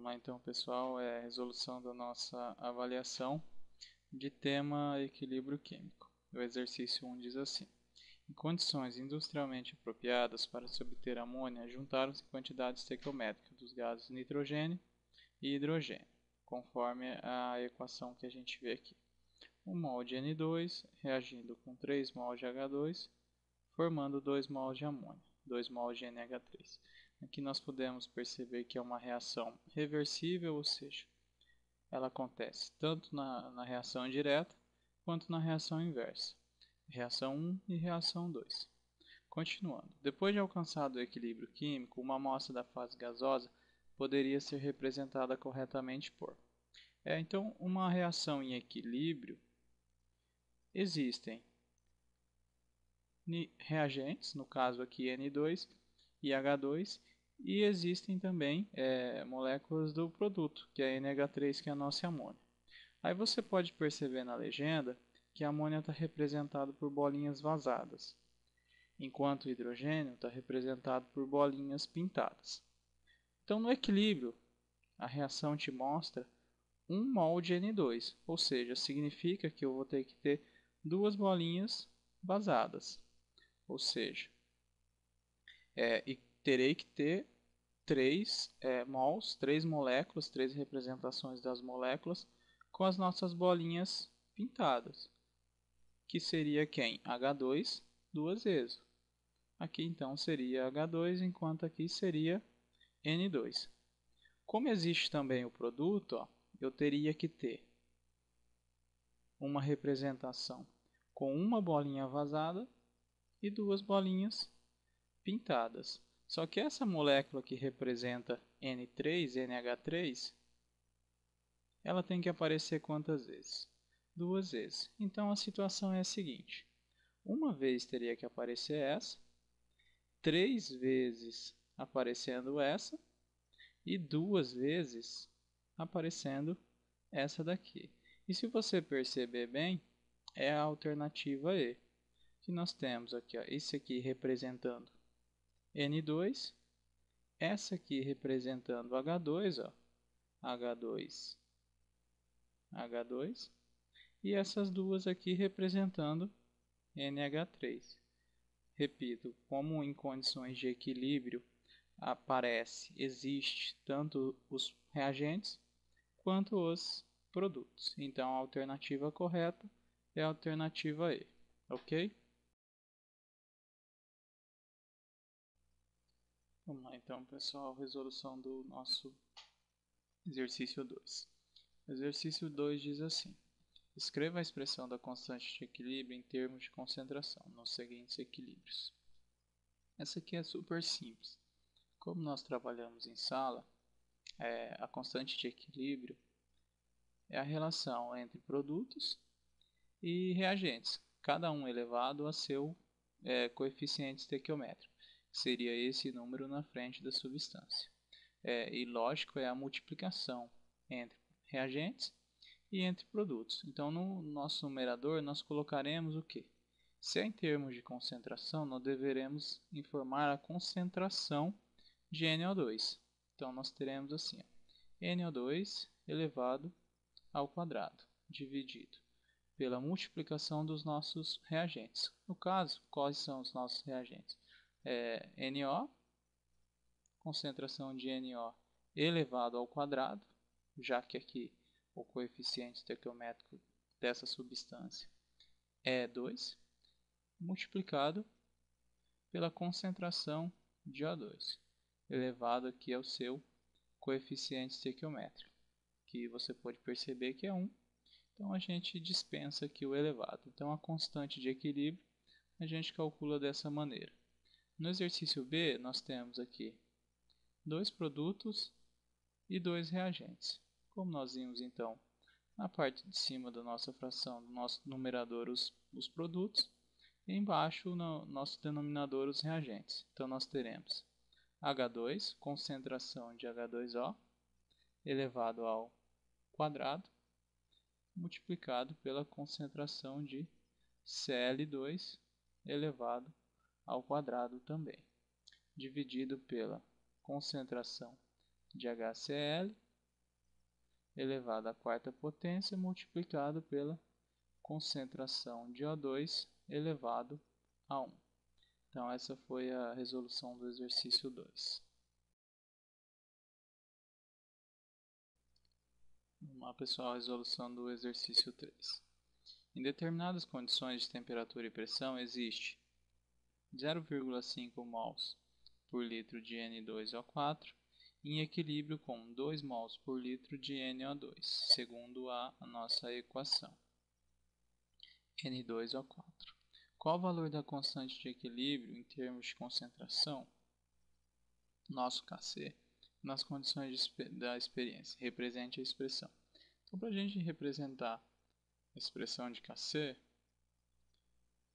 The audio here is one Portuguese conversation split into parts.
Vamos lá então, pessoal, é a resolução da nossa avaliação de tema equilíbrio químico. O exercício 1 diz assim: em condições industrialmente apropriadas para se obter amônia, juntaram-se quantidades estequiométricas dos gases nitrogênio e hidrogênio, conforme a equação que a gente vê aqui. 1 mol de N2 reagindo com 3 mol de H2, formando 2 mol de amônia, 2 mol de NH3. Aqui nós podemos perceber que é uma reação reversível, ou seja, ela acontece tanto na reação direta quanto na reação inversa. Reação 1 e reação 2. Continuando, depois de alcançado o equilíbrio químico, uma amostra da fase gasosa poderia ser representada corretamente por. Então, uma reação em equilíbrio, existem reagentes, no caso aqui N2 e H2, e existem também moléculas do produto, que é NH3, que é a nossa amônia. Aí você pode perceber na legenda que a amônia está representada por bolinhas vazadas, enquanto o hidrogênio está representado por bolinhas pintadas. Então, no equilíbrio, a reação te mostra 1 mol de N2, ou seja, significa que eu vou ter que ter duas bolinhas vazadas, ou seja, e terei que ter 3 mols, 3 moléculas, 3 representações das moléculas com as nossas bolinhas pintadas, que seria quem? H2 duas vezes. Aqui então seria H2, enquanto aqui seria N2. Como existe também o produto, eu teria que ter uma representação com uma bolinha vazada e duas bolinhas pintadas. Só que essa molécula que representa N3, NH3, ela tem que aparecer quantas vezes? Duas vezes. Então a situação é a seguinte: uma vez teria que aparecer essa, 3 vezes aparecendo essa e 2 vezes aparecendo essa daqui. E se você perceber bem, é a alternativa E, que nós temos aqui, esse aqui representando N2, essa aqui representando H2, H2, H2, e essas duas aqui representando NH3. Repito, como em condições de equilíbrio existe tanto os reagentes quanto os produtos. Então a alternativa correta é a alternativa E, ok? Vamos lá então, pessoal, resolução do nosso exercício 2. O exercício 2 diz assim: escreva a expressão da constante de equilíbrio em termos de concentração nos seguintes equilíbrios. Essa aqui é super simples. Como nós trabalhamos em sala, a constante de equilíbrio é a relação entre produtos e reagentes, cada um elevado a seu coeficiente estequiométrico, que seria esse número na frente da substância. E lógico, é a multiplicação entre reagentes e entre produtos. Então, no nosso numerador, nós colocaremos o quê? Se é em termos de concentração, nós deveremos informar a concentração de NO2. Então, nós teremos assim, NO2 elevado ao quadrado, dividido pela multiplicação dos nossos reagentes. No caso, quais são os nossos reagentes? NO, concentração de NO elevado ao quadrado, já que aqui o coeficiente estequiométrico dessa substância é 2, multiplicado pela concentração de O2, elevado aqui ao seu coeficiente estequiométrico, que você pode perceber que é 1. Então a gente dispensa aqui o elevado. Então a constante de equilíbrio a gente calcula dessa maneira. No exercício B nós temos aqui 2 produtos e 2 reagentes. Como nós vimos então na parte de cima da nossa fração, do nosso numerador, os produtos, e embaixo no nosso denominador os reagentes. Então nós teremos H2, concentração de H2O, elevado ao quadrado, multiplicado pela concentração de Cl2 elevado ao quadrado também, dividido pela concentração de HCl elevado à quarta potência multiplicado pela concentração de O2 elevado a 1. Então essa foi a resolução do exercício 2. Vamos lá, pessoal, a resolução do exercício 3. Em determinadas condições de temperatura e pressão existe 0,5 mols por litro de N2O4 em equilíbrio com 2 mols por litro de NO2, segundo a nossa equação N2O4. Qual o valor da constante de equilíbrio em termos de concentração, nosso Kc, nas condições da experiência? Represente a expressão. Então, para a gente representar a expressão de Kc,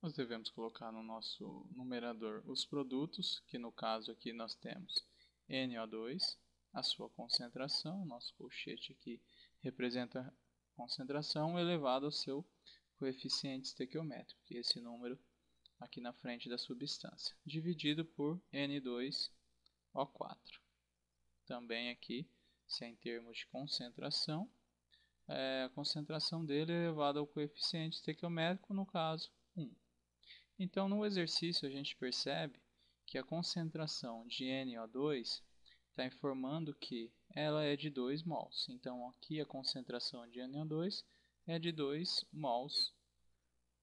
nós devemos colocar no nosso numerador os produtos, que no caso aqui nós temos NO2, a sua concentração, nosso colchete aqui representa a concentração, elevado ao seu coeficiente estequiométrico, que é esse número aqui na frente da substância, dividido por N2O4. Também aqui, se é em termos de concentração, a concentração dele é elevada ao coeficiente estequiométrico, no caso 1. Então, no exercício, a gente percebe que a concentração de NO2 está informando que ela é de 2 mols. Então, aqui a concentração de NO2 é de 2 mols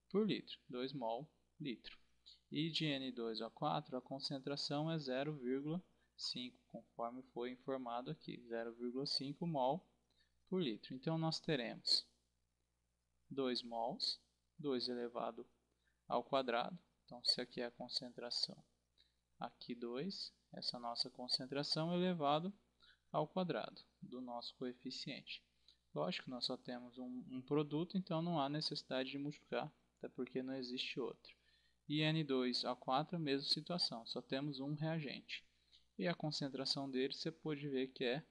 por litro, 2 mol litro. E de N2O4 a concentração é 0,5, conforme foi informado aqui, 0,5 mol por litro. Então, nós teremos 2 mols, 2 elevado ao quadrado. Então, se aqui é a concentração, aqui 2, essa nossa concentração elevado ao quadrado do nosso coeficiente. Lógico que nós só temos um produto, então não há necessidade de multiplicar, até porque não existe outro. E N2O4, a mesma situação, só temos um reagente. E a concentração dele você pode ver que é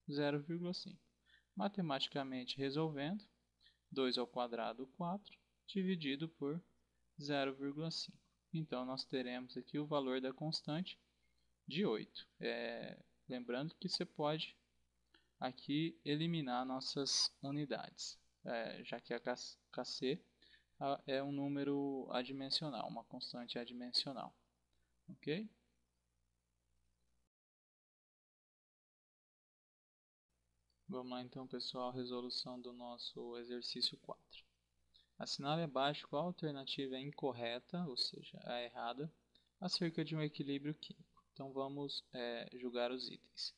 0,5. Matematicamente resolvendo, 2 ao quadrado, 4, dividido por 0,5. Então, nós teremos aqui o valor da constante de 8. Lembrando que você pode aqui eliminar nossas unidades, já que a Kc é um número adimensional, uma constante adimensional. Ok? Vamos lá então, pessoal, a resolução do nosso exercício 4. Assinale abaixo qual alternativa é incorreta, ou seja, a errada, acerca de um equilíbrio químico. Então vamos julgar os itens.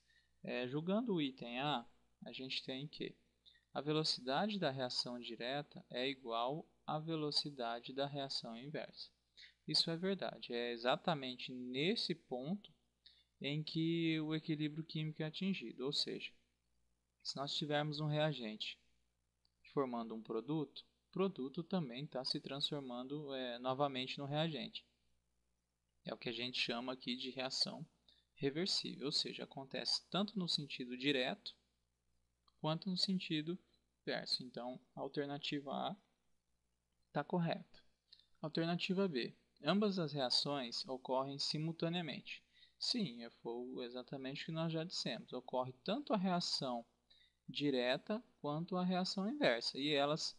Julgando o item A, a gente tem que a velocidade da reação direta é igual à velocidade da reação inversa. Isso é verdade, é exatamente nesse ponto em que o equilíbrio químico é atingido, ou seja, se nós tivermos um reagente formando um produto, o produto também está se transformando novamente no reagente. É o que a gente chama aqui de reação reversível, ou seja, acontece tanto no sentido direto quanto no sentido inverso. Então, a alternativa A está correta. Alternativa B. Ambas as reações ocorrem simultaneamente. Sim, foi exatamente o que nós já dissemos. Ocorre tanto a reação direta quanto a reação inversa. E elas,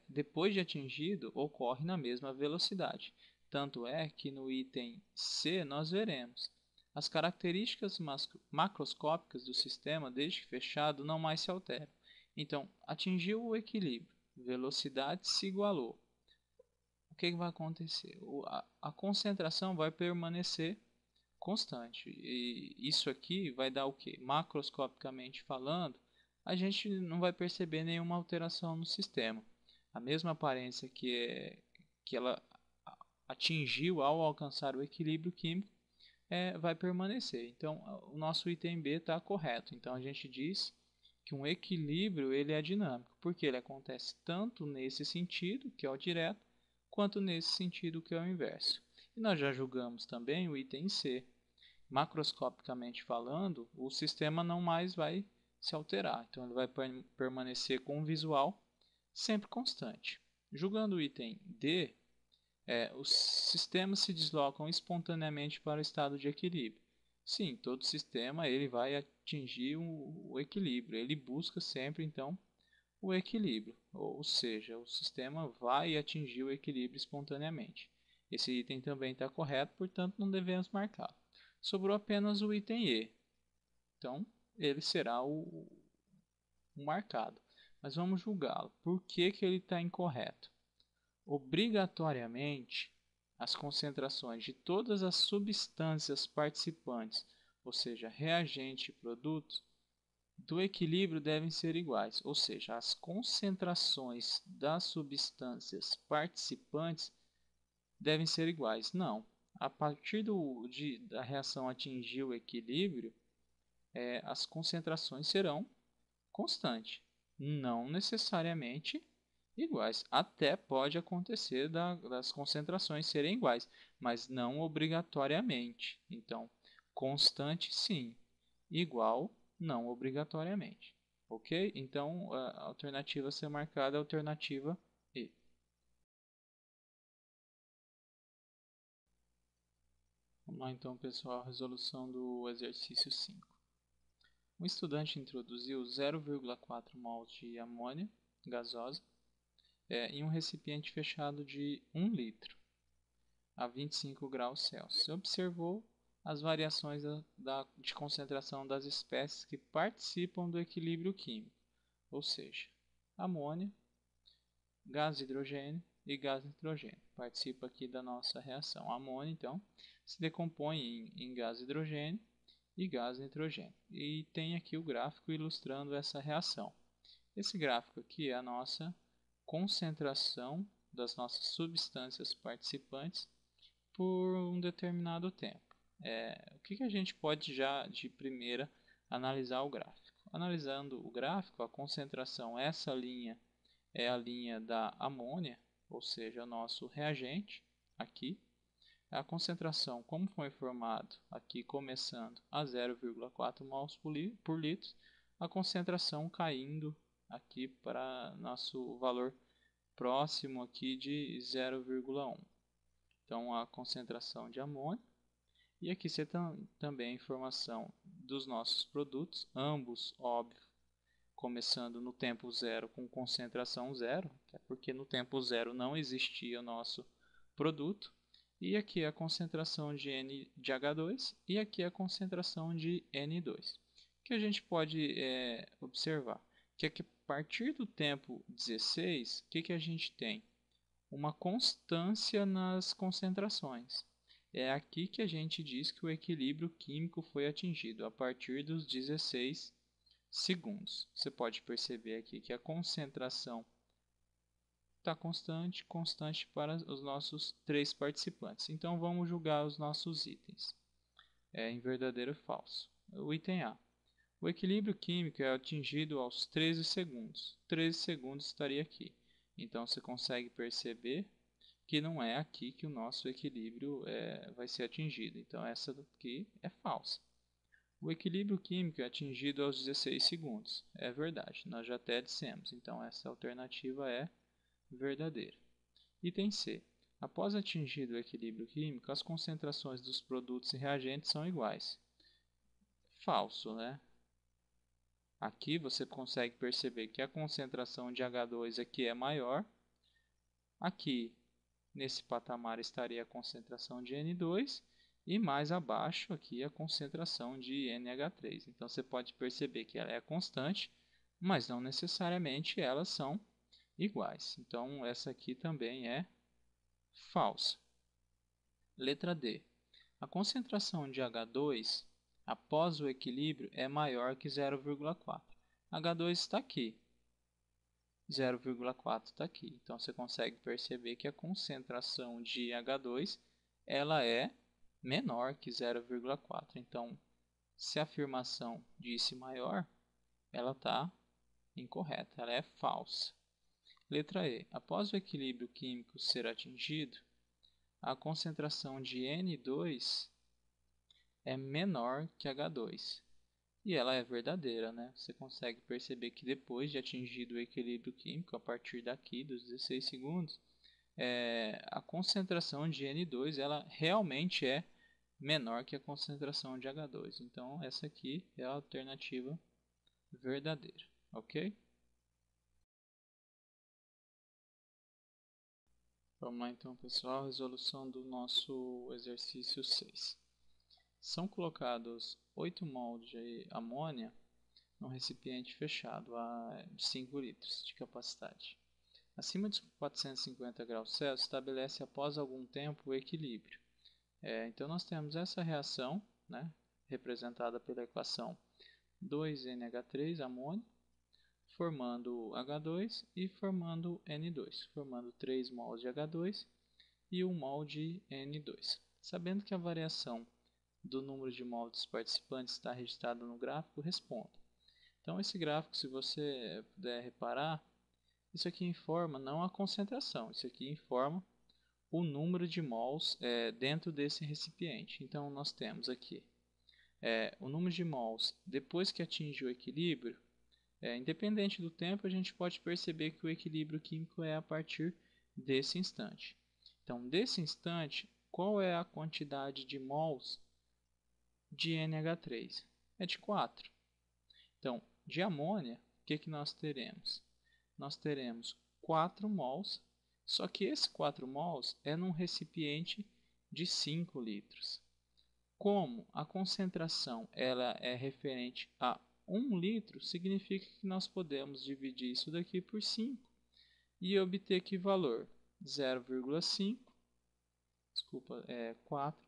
depois de atingido, ocorrem na mesma velocidade. Tanto é que no item C nós veremos as características macroscópicas do sistema, desde que fechado, não mais se alteram. Então, atingiu o equilíbrio, velocidade se igualou. O que vai acontecer? A concentração vai permanecer constante. E isso aqui vai dar o quê? Macroscopicamente falando, a gente não vai perceber nenhuma alteração no sistema. A mesma aparência que ela atingiu ao alcançar o equilíbrio químico vai permanecer. Então, o nosso item B está correto. Então, a gente diz que um equilíbrio ele é dinâmico, porque ele acontece tanto nesse sentido, que é o direto, quanto nesse sentido, que é o inverso. E nós já julgamos também o item C. Macroscopicamente falando, o sistema não mais vai se alterar. Então, ele vai permanecer com um visual sempre constante. Julgando o item D, os sistemas se deslocam espontaneamente para o estado de equilíbrio. Sim, todo sistema ele vai atingir o equilíbrio. Ele busca sempre, então, o equilíbrio, ou seja, o sistema vai atingir o equilíbrio espontaneamente. Esse item também está correto, portanto não devemos marcá-lo. Sobrou apenas o item E, então ele será o marcado. Mas vamos julgá-lo. Por que ele está incorreto? Obrigatoriamente, as concentrações de todas as substâncias participantes, ou seja, reagente e produto, do equilíbrio devem ser iguais, ou seja, as concentrações das substâncias participantes devem ser iguais. Não. A partir da reação atingir o equilíbrio, as concentrações serão constantes, não necessariamente iguais. Até pode acontecer das concentrações serem iguais, mas não obrigatoriamente. Então, constante sim, igual não obrigatoriamente. Ok? Então, a alternativa a ser marcada é a alternativa E. Vamos lá então, pessoal, a resolução do exercício 5. Um estudante introduziu 0,4 mols de amônia gasosa em um recipiente fechado de 1 litro a 25 graus Celsius. Observou as variações de concentração das espécies que participam do equilíbrio químico, ou seja, amônia, gás hidrogênio e gás nitrogênio. Participa aqui da nossa reação. A amônia, então, se decompõe em gás hidrogênio e gás nitrogênio. E tem aqui o gráfico ilustrando essa reação. Esse gráfico aqui é a nossa concentração das nossas substâncias participantes por um determinado tempo. O que a gente pode já de primeira analisar o gráfico? Analisando o gráfico, a concentração, essa linha é a linha da amônia, ou seja, o nosso reagente aqui. A concentração, como foi formado aqui começando a 0,4 mols por litro, a concentração caindo aqui para nosso valor próximo aqui de 0,1. Então a concentração de amônia. E aqui você tem também a informação dos nossos produtos, ambos, óbvio, começando no tempo zero com concentração zero, até porque no tempo zero não existia o nosso produto. E aqui a concentração de N de H2 e aqui a concentração de N2. O que a gente pode observar? Que aqui, a partir do tempo 16, o que a gente tem? Uma constância nas concentrações. É aqui que a gente diz que o equilíbrio químico foi atingido, a partir dos 16 segundos. Você pode perceber aqui que a concentração está constante, constante para os nossos três participantes. Então vamos julgar os nossos itens em verdadeiro ou falso. O item A. O equilíbrio químico é atingido aos 13 segundos. 13 segundos estaria aqui. Então você consegue perceber que não é aqui que o nosso equilíbrio vai ser atingido. Então essa aqui é falsa. O equilíbrio químico é atingido aos 16 segundos. É verdade, nós já até dissemos. Então essa alternativa é verdadeira. Item C. Após atingido o equilíbrio químico, as concentrações dos produtos e reagentes são iguais. Falso, né? Aqui você consegue perceber que a concentração de H2 aqui é maior. Aqui, nesse patamar, estaria a concentração de N2 e mais abaixo aqui a concentração de NH3. Então você pode perceber que ela é constante, mas não necessariamente elas são iguais. Então essa aqui também é falsa. Letra D. A concentração de H2 após o equilíbrio é maior que 0,4. H2 está aqui, 0,4 está aqui. Então você consegue perceber que a concentração de H2 ela é menor que 0,4. Então, se a afirmação disse maior, ela está incorreta, ela é falsa. Letra E. Após o equilíbrio químico ser atingido, a concentração de N2 é menor que H2. E ela é verdadeira, né? Você consegue perceber que depois de atingido o equilíbrio químico, a partir daqui dos 16 segundos, a concentração de N2 ela realmente é menor que a concentração de H2. Então essa aqui é a alternativa verdadeira, ok? Vamos lá então, pessoal, resolução do nosso exercício 6. São colocados 8 mols de amônia num recipiente fechado de 5 litros de capacidade. Acima de 450 graus Celsius, estabelece após algum tempo o equilíbrio. Então nós temos essa reação, né, representada pela equação 2NH3, amônio, formando H2 e formando N2, formando 3 mols de H2 e 1 mol de N2. Sabendo que a variação do número de mols dos participantes está registrada no gráfico, responda. Então esse gráfico, se você puder reparar, isso aqui informa não a concentração, isso aqui informa o número de mols dentro desse recipiente. Então nós temos aqui o número de mols depois que atinge o equilíbrio. Independente do tempo, a gente pode perceber que o equilíbrio químico é a partir desse instante. Então, desse instante, qual é a quantidade de mols de NH3? É de 4. Então, de amônia, o que nós teremos? Nós teremos 4 mols, só que esse 4 mols é num recipiente de 5 litros. Como a concentração ela é referente a 1 litro, significa que nós podemos dividir isso daqui por 5 e obter que valor? 0,5, 4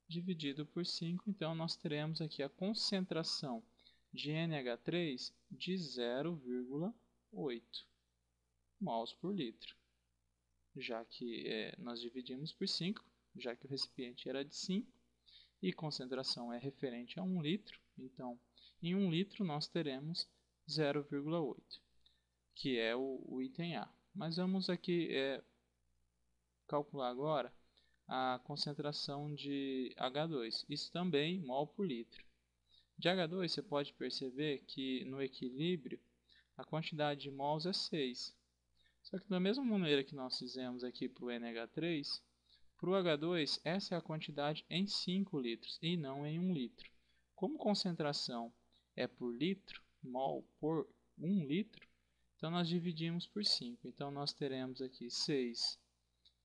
dividido por 5. Então, nós teremos aqui a concentração de NH3 de 0,8 mols por litro, já que nós dividimos por 5, já que o recipiente era de 5 e concentração é referente a 1 litro, então em 1 litro nós teremos 0,8, que é o item A. Mas vamos aqui calcular agora a concentração de H2, isso também mol por litro. De H2 você pode perceber que no equilíbrio a quantidade de mols é 6. Só que da mesma maneira que nós fizemos aqui para o NH3, para o H2 essa é a quantidade em 5 litros e não em 1 litro. Como concentração é por litro, mol por 1 litro, então nós dividimos por 5. Então nós teremos aqui 6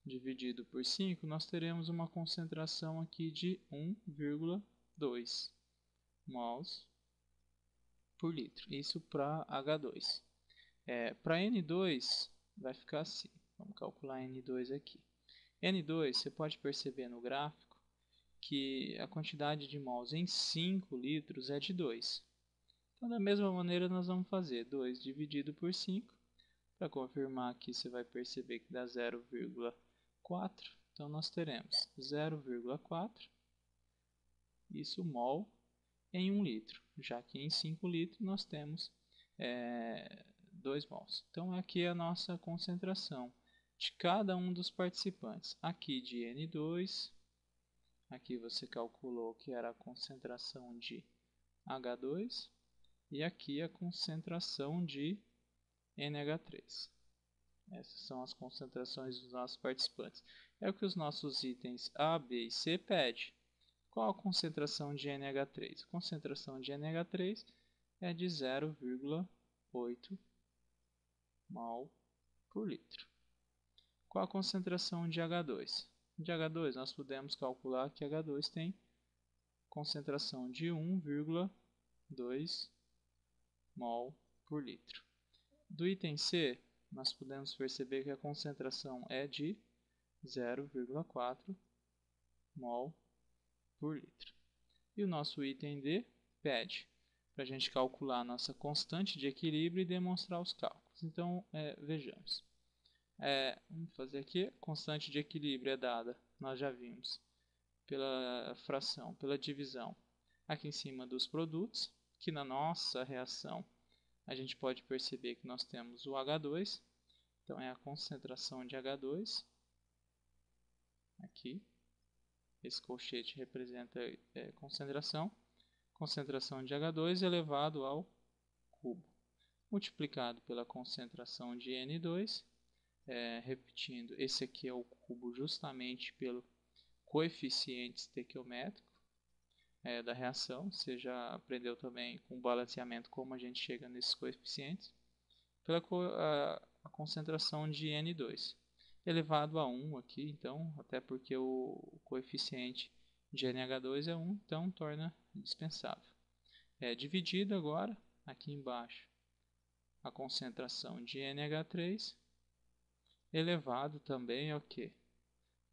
dividido por 5, nós teremos uma concentração aqui de 1,2 mols por litro. Isso para H2. Para N2 vai ficar assim. Vamos calcular N2 aqui. N2, você pode perceber no gráfico que a quantidade de mols em 5 litros é de 2. Então, da mesma maneira, nós vamos fazer 2 dividido por 5. Para confirmar aqui, você vai perceber que dá 0,4. Então, nós teremos 0,4, isso mol, em 1 litro, já que em 5 litros nós temos 2 mols. Então, aqui é a nossa concentração de cada um dos participantes. Aqui de N2, aqui você calculou que era a concentração de H2 e aqui a concentração de NH3. Essas são as concentrações dos nossos participantes. É o que os nossos itens A, B e C pedem. Qual a concentração de NH3? A concentração de NH3 é de 0,8 mol por litro. Qual a concentração de H2? De H2 nós podemos calcular que H2 tem concentração de 1,2 mol por litro. Do item C, nós podemos perceber que a concentração é de 0,4 mol por litro. E o nosso item D pede para a gente calcular a nossa constante de equilíbrio e demonstrar os cálculos. Então, vejamos. Vamos fazer aqui, constante de equilíbrio é dada, nós já vimos, pela fração, pela divisão aqui em cima dos produtos, que na nossa reação a gente pode perceber que nós temos o H2, então é a concentração de H2, aqui, esse colchete representa concentração de H2 elevado ao cubo, multiplicado pela concentração de N2, repetindo, esse aqui é o cubo justamente pelo coeficiente estequiométrico da reação. Você já aprendeu também com balanceamento como a gente chega nesses coeficientes, pela a concentração de N2. elevado a 1 aqui, então, até porque o coeficiente de NH2 é 1, então torna dispensável. Dividido agora, aqui embaixo, a concentração de NH3 elevado também ao quê?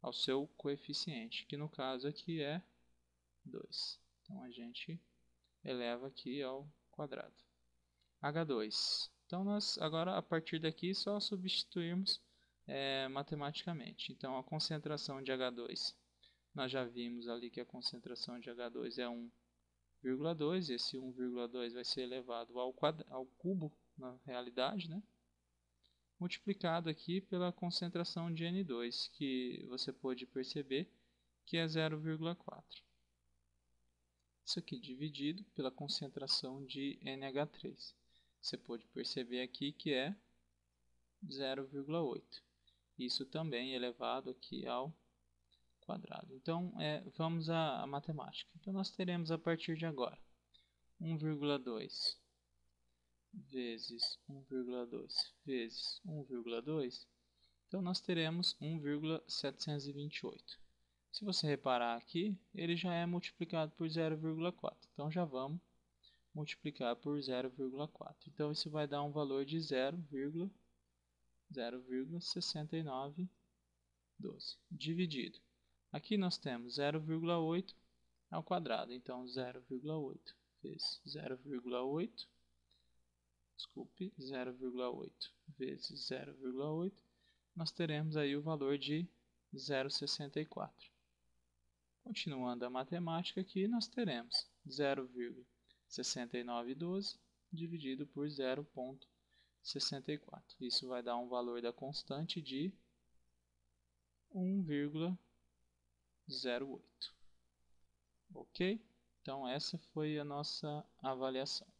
Ao seu coeficiente, que no caso aqui é 2. Então a gente eleva aqui ao quadrado. H2. Então nós agora a partir daqui só substituirmos matematicamente. Então a concentração de H2, nós já vimos ali que a concentração de H2 é 1,2. Esse 1,2 vai ser elevado ao cubo na realidade, né? Multiplicado aqui pela concentração de N2, que você pode perceber que é 0,4. Isso aqui dividido pela concentração de NH3. Você pode perceber aqui que é 0,8. Isso também elevado aqui ao quadrado. Então, vamos à matemática. Então, nós teremos a partir de agora 1,2 vezes 1,2 vezes 1,2. Então, nós teremos 1,728. Se você reparar aqui, ele já é multiplicado por 0,4. Então, já vamos multiplicar por 0,4. Então, isso vai dar um valor de 0,6912. Dividido. Aqui nós temos 0,8 ao quadrado. Então, 0,8 vezes 0,8. Desculpe, 0,8 vezes 0,8. Nós teremos aí o valor de 0,64. Continuando a matemática aqui, nós teremos 0,6912 dividido por 0,64. Isso vai dar um valor da constante de 1,08. Ok? Então essa foi a nossa avaliação.